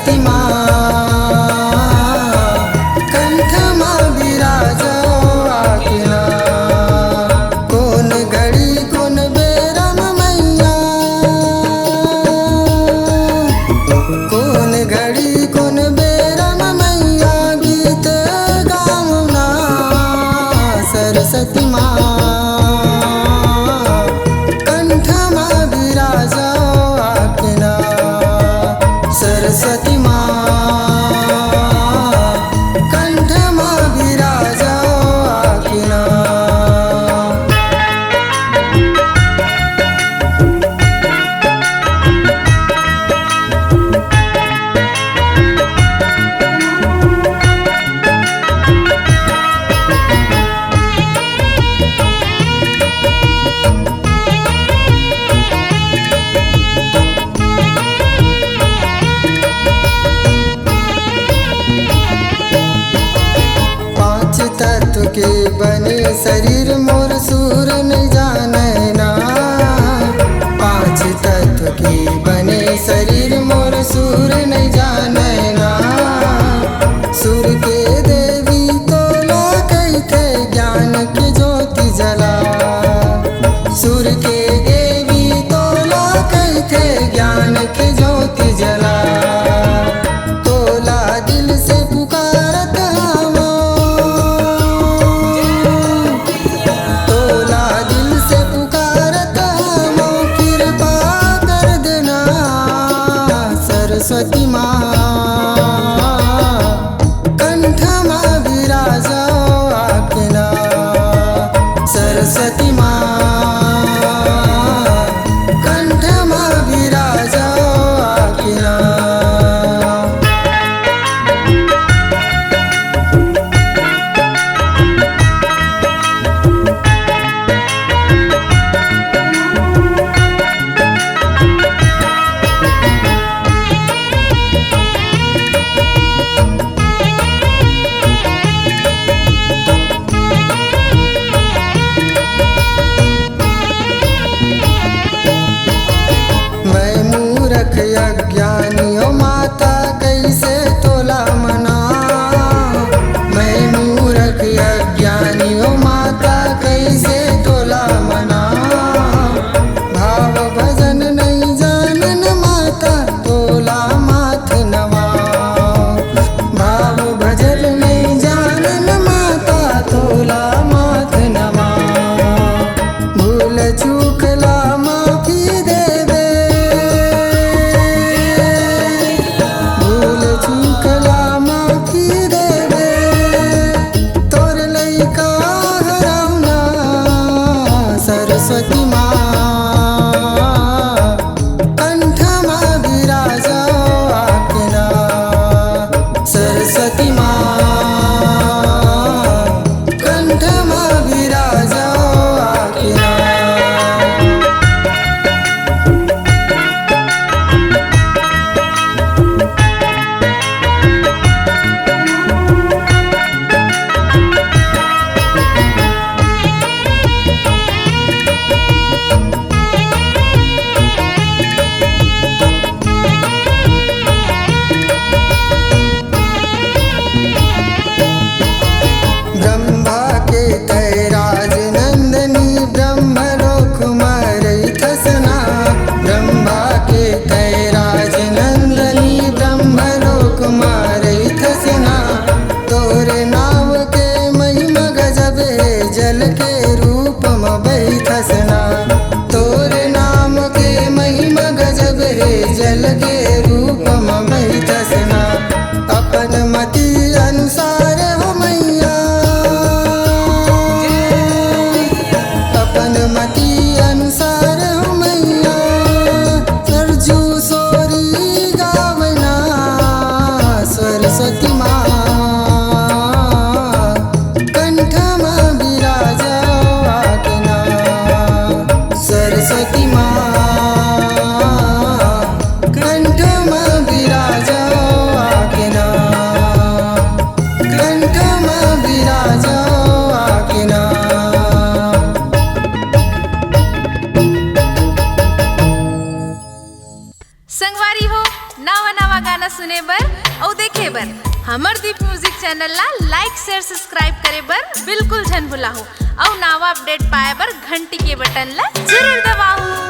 सरस्वती माँ कंठ माँ विराजो आकिना। कौन घड़ी कौन बेरम मैया, कौन घड़ी कौन बेरम मैया गीत गावना। सरस्वती माँ कंठ माँ विराजो आकिना। सरस्वती माँ कंठ माँ विराजो आकिना। पांच तत्व के बने शरीर मोर सूर न जाने ना। पांच तत्व के बने शरीर मोर सूर न जाने ना। सुर के देवी तोला कहते ज्ञान की ज्योति जला। सुर के देवी तोला कहते ज्ञान की ज्योति जला। तोला दिल से पुकारत हवो, तोला दिल से पुकारत हवो कृपा कर देना। सरस्वती माँ कंठ माँ विराजो आकिना। सरस्वती माँ कंठ माँ विराजो आकिना। बर और देखे बर हमर दीप म्यूजिक चैनल ला लाइक शेयर सब्सक्राइब करे बर बिल्कुल झन भुलाहू और नवा अपडेट पाए बर घंटी के बटन ला जरूर दबाओ।